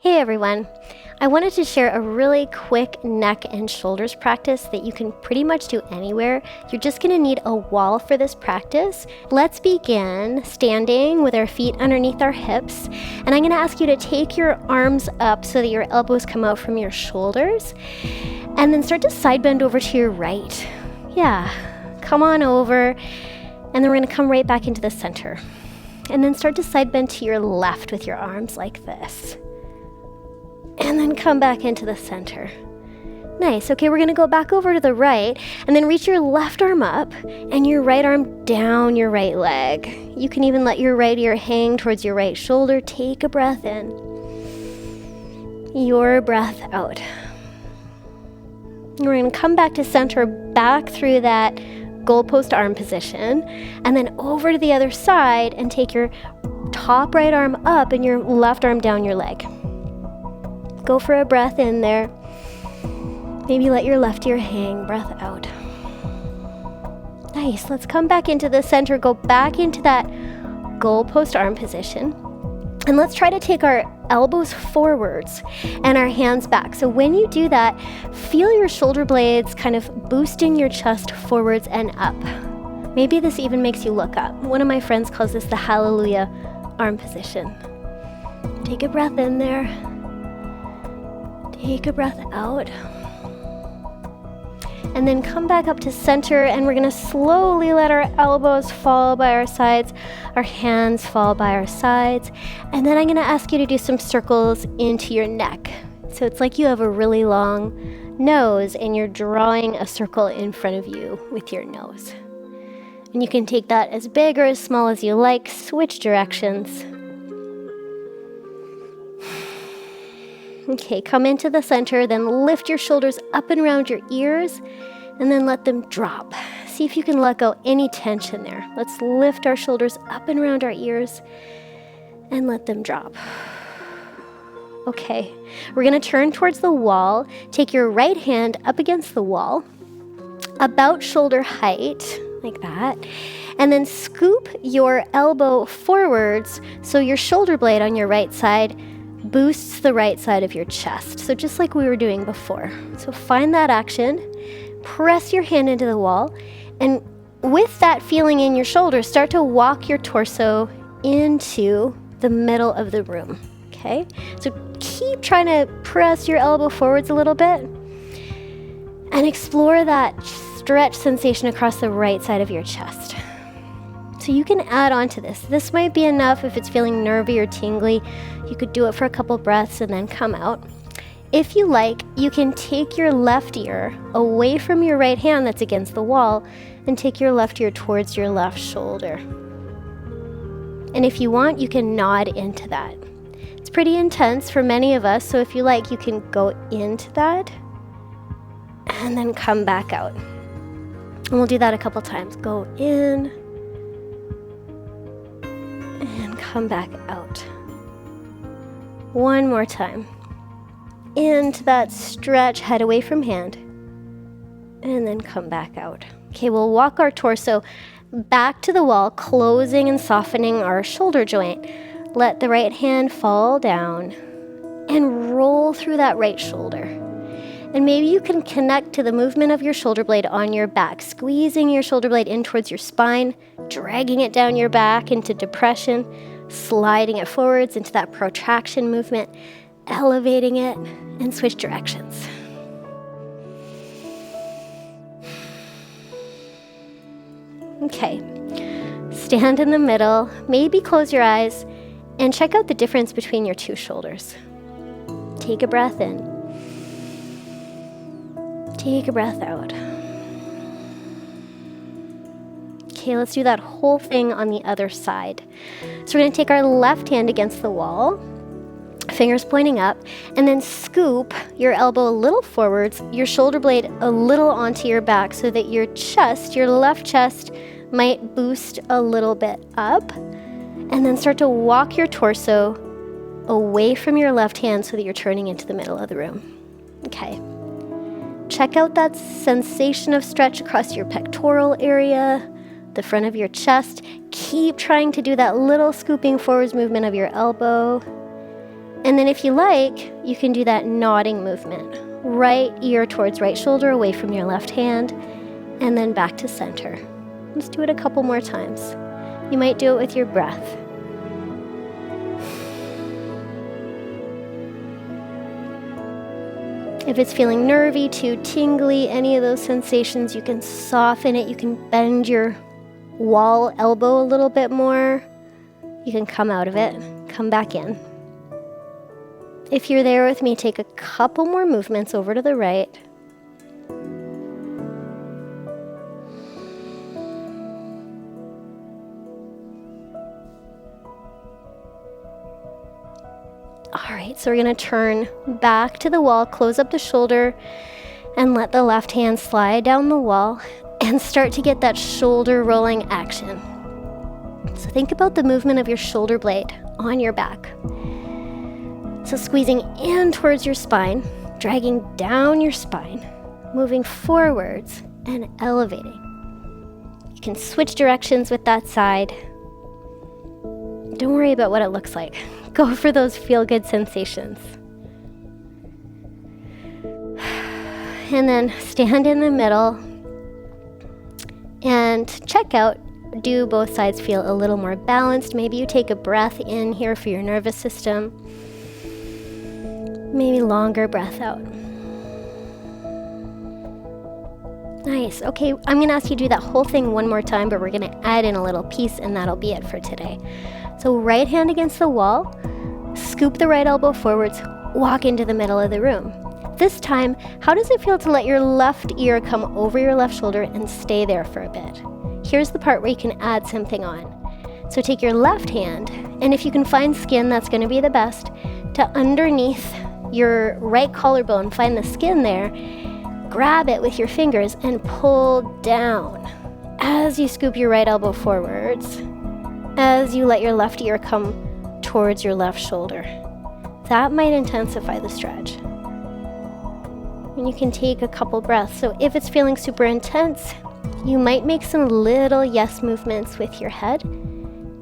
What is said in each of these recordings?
Hey everyone, I wanted to share a really quick neck and shoulders practice that you can pretty much do anywhere. You're just going to need a wall for this practice. Let's begin standing with our feet underneath our hips, and I'm going to ask you to take your arms up so that your elbows come out from your shoulders, and then start to side bend over to your right. Yeah, come on over, and then we're going to come right back into the center. And then start to side bend to your left with your arms like this. And then come back into the center. Nice. Okay, we're going to go back over to the right and then reach your left arm up and your right arm down your right leg. You can even let your right ear hang towards your right shoulder. Take a breath in. Your breath out. We're going to come back to center, back through that goalpost arm position, and then over to the other side and take your top right arm up and your left arm down your leg. Go for a breath in there. Maybe let your left ear hang. Breath out. Nice. Let's come back into the center. Go back into that goalpost arm position. And let's try to take our elbows forwards and our hands back. So when you do that, feel your shoulder blades kind of boosting your chest forwards and up. Maybe this even makes you look up. One of my friends calls this the hallelujah arm position. Take a breath in there. Take a breath out. And then come back up to center, and we're going to slowly let our elbows fall by our sides, our hands fall by our sides, and then I'm going to ask you to do some circles into your neck. So it's like you have a really long nose and you're drawing a circle in front of you with your nose. And you can take that as big or as small as you like. Switch directions. Okay, come into the center, then lift your shoulders up and around your ears, and then let them drop. See if you can let go any tension there. Let's lift our shoulders up and around our ears, and let them drop. Okay, we're going to turn towards the wall. Take your right hand up against the wall, about shoulder height, like that, and then scoop your elbow forwards so your shoulder blade on your right side boosts the right side of your chest. So just like we were doing before. So find that action, press your hand into the wall, and with that feeling in your shoulders, start to walk your torso into the middle of the room. Okay? So keep trying to press your elbow forwards a little bit and explore that stretch sensation across the right side of your chest. So you can add on to this. This might be enough if it's feeling nervy or tingly. You could do it for a couple breaths and then come out. If you like, you can take your left ear away from your right hand that's against the wall and take your left ear towards your left shoulder. And if you want, you can nod into that. It's pretty intense for many of us, so if you like, you can go into that and then come back out. And we'll do that a couple times. Go in and come back out. One more time. Into that stretch, head away from hand, and then come back out. Okay, we'll walk our torso back to the wall, closing and softening our shoulder joint. Let the right hand fall down and roll through that right shoulder. And maybe you can connect to the movement of your shoulder blade on your back, squeezing your shoulder blade in towards your spine, dragging it down your back into depression, sliding it forwards into that protraction movement, elevating it, and switch directions. Okay, stand in the middle, maybe close your eyes, and check out the difference between your two shoulders. Take a breath in. Take a breath out. Okay, let's do that whole thing on the other side. So we're going to take our left hand against the wall, fingers pointing up, and then scoop your elbow a little forwards, your shoulder blade a little onto your back so that your chest, your left chest, might boost a little bit up. And then start to walk your torso away from your left hand so that you're turning into the middle of the room. Okay. Check out that sensation of stretch across your pectoral area, the front of your chest. Keep trying to do that little scooping forwards movement of your elbow. And then if you like, you can do that nodding movement. Right ear towards right shoulder, away from your left hand, and then back to center. Let's do it a couple more times. You might do it with your breath. If it's feeling nervy, too tingly, any of those sensations, you can soften it. You can bend your wall elbow a little bit more. You can come out of it, come back in. If you're there with me, take a couple more movements over to the right. All right, so we're going to turn back to the wall, close up the shoulder, and let the left hand slide down the wall and start to get that shoulder rolling action. So think about the movement of your shoulder blade on your back. So squeezing in towards your spine, dragging down your spine, moving forwards and elevating. You can switch directions with that side. Don't worry about what it looks like. Go for those feel-good sensations. And then stand in the middle and check out. Do both sides feel a little more balanced? Maybe you take a breath in here for your nervous system. Maybe longer breath out. Nice. Okay, I'm going to ask you to do that whole thing one more time, but we're going to add in a little piece, and that'll be it for today. So right hand against the wall, scoop the right elbow forwards, walk into the middle of the room. This time, how does it feel to let your left ear come over your left shoulder and stay there for a bit? Here's the part where you can add something on. So take your left hand, and if you can find skin, that's going to be the best, to underneath your right collarbone, find the skin there, grab it with your fingers and pull down as you scoop your right elbow forwards, as you let your left ear come towards your left shoulder. That might intensify the stretch. And you can take a couple breaths. So if it's feeling super intense, you might make some little yes movements with your head,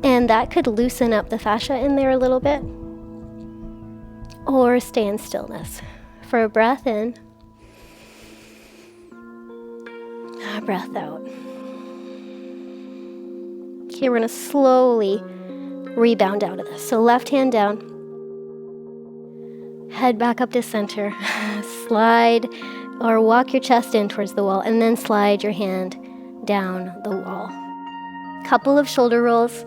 and that could loosen up the fascia in there a little bit. Or stay in stillness for a breath in, a breath out. Okay, we're going to slowly rebound out of this. So left hand down, head back up to center, slide or walk your chest in towards the wall, and then slide your hand down the wall. Couple of shoulder rolls.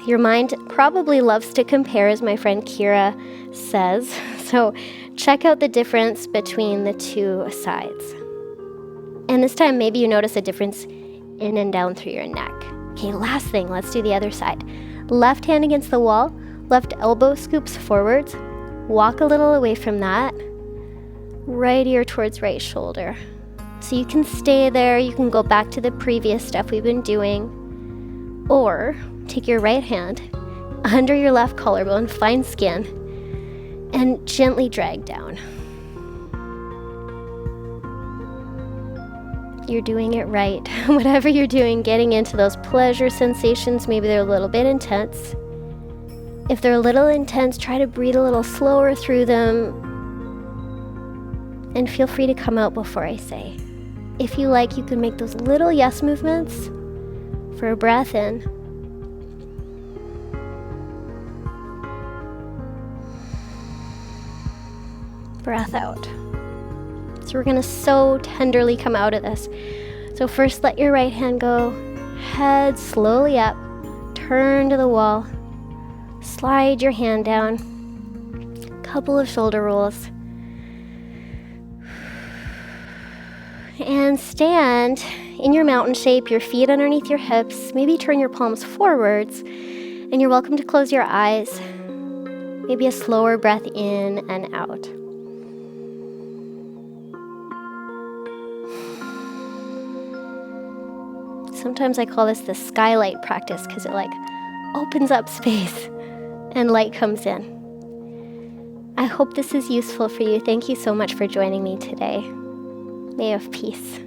Your mind probably loves to compare, as my friend Kira says. So check out the difference between the two sides. And this time, maybe you notice a difference in and down through your neck. Okay, last thing, let's do the other side. Left hand against the wall, left elbow scoops forwards. Walk a little away from that. Right ear towards right shoulder. So you can stay there, you can go back to the previous stuff we've been doing. Or take your right hand under your left collarbone, find skin, and gently drag down. You're doing it right. Whatever you're doing, getting into those pleasure sensations, maybe they're a little bit intense. If they're a little intense, try to breathe a little slower through them, and feel free to come out before I say. If you like, you can make those little yes movements for a breath in. Breath out. So we're going to so tenderly come out of this. So first let your right hand go, head slowly up, turn to the wall, slide your hand down, couple of shoulder rolls, and stand in your mountain shape, your feet underneath your hips, maybe turn your palms forwards, and you're welcome to close your eyes. Maybe a slower breath in and out. Sometimes I call this the Skylight practice because it opens up space and light comes in. I hope this is useful for you. Thank you so much for joining me today. May you have peace.